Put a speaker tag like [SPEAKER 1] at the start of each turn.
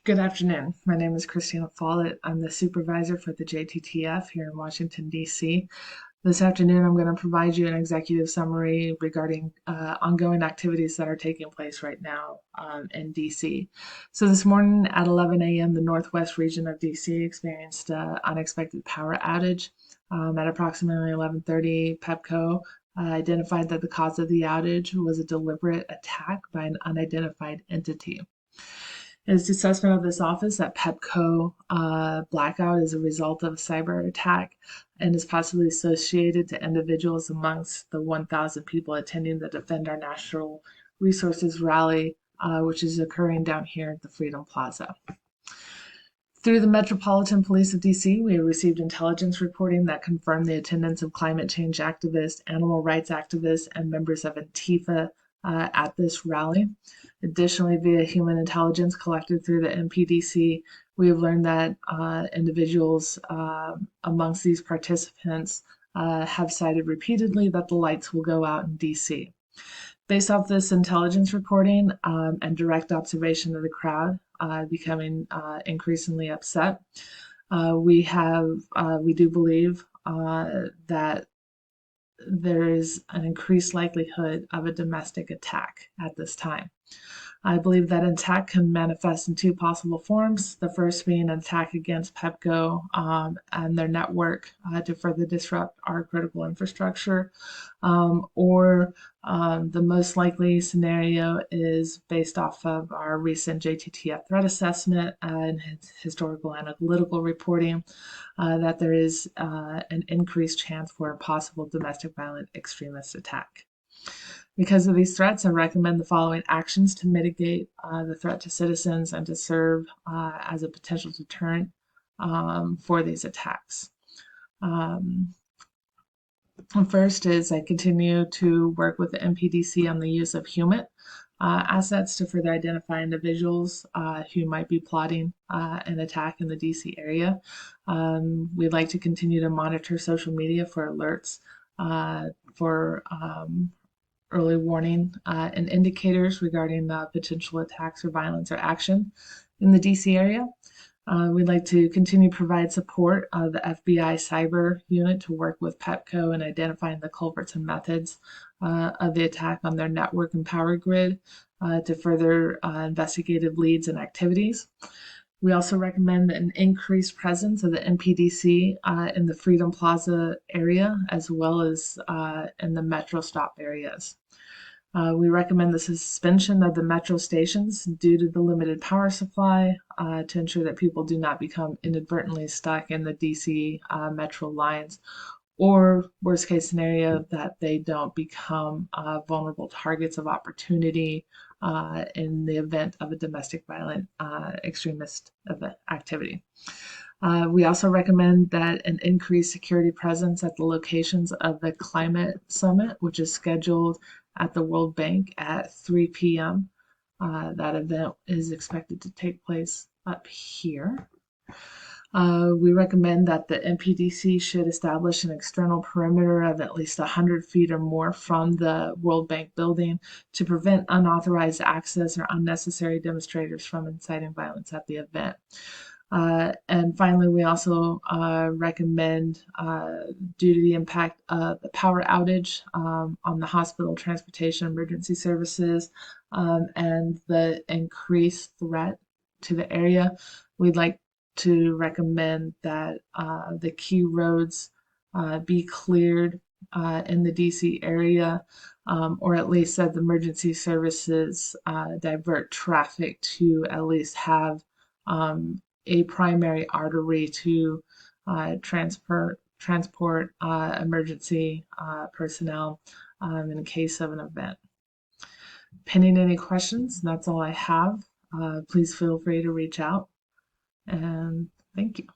[SPEAKER 1] Good afternoon. My name is C.Follett. I'm the supervisor for the JTTF here in Washington, D.C. This afternoon, I'm going to provide you an executive summary regarding ongoing activities that are taking place right now in D.C. So this morning at 11 a.m., the northwest region of D.C. experienced an unexpected power outage. At approximately 11:30, PEPCO identified that the cause of the outage was a deliberate attack by an unidentified entity. It is the assessment of this office that PEPCO blackout is a result of a cyber attack and is possibly associated to individuals amongst the 1,000 people attending the Defend Our Natural Resources rally, which is occurring down here at the Freedom Plaza. Through the Metropolitan Police of DC, we have received intelligence reporting that confirmed the attendance of climate change activists, animal rights activists, and members of Antifa at this rally. Additionally, via human intelligence collected through the MPDC, we have learned that individuals amongst these participants have cited repeatedly that the lights will go out in DC. Based off this intelligence reporting and direct observation of the crowd becoming increasingly upset, we do believe that there is an increased likelihood of a domestic attack at this time. I believe that an attack can manifest in two possible forms. The first being an attack against PEPCO and their network to further disrupt our critical infrastructure, or the most likely scenario is based off of our recent JTTF threat assessment and historical analytical reporting that there is an increased chance for a possible domestic violent extremist attack. Because of these threats, I recommend the following actions to mitigate the threat to citizens and to serve as a potential deterrent for these attacks. First is I continue to work with the MPDC on the use of human assets to further identify individuals who might be plotting an attack in the DC area. We'd like to continue to monitor social media for alerts for early warning and indicators regarding potential attacks or violence or action in the DC area. We'd like to continue to provide support of the FBI cyber unit to work with PEPCO in identifying the culprits and methods of the attack on their network and power grid to further investigative leads and activities. We also recommend an increased presence of the MPDC in the Freedom Plaza area as well as in the Metro stop areas. We recommend the suspension of the metro stations due to the limited power supply to ensure that people do not become inadvertently stuck in the DC metro lines, or worst case scenario, that they don't become vulnerable targets of opportunity in the event of a domestic violent extremist activity. We also recommend that an increased security presence at the locations of the Climate Summit, which is scheduled at the World Bank at 3 p.m. That event is expected to take place up here. We recommend that the MPDC should establish an external perimeter of at least 100 feet or more from the World Bank building to prevent unauthorized access or unnecessary demonstrators from inciting violence at the event. And finally, we also recommend, due to the impact of the power outage on the hospital, transportation, emergency services, and the increased threat to the area, we'd like to recommend that the key roads be cleared in the DC area, or at least that the emergency services divert traffic to at least have a primary artery to transport emergency personnel in case of an event. Pending any questions, that's all I have. Please feel free to reach out, and thank you.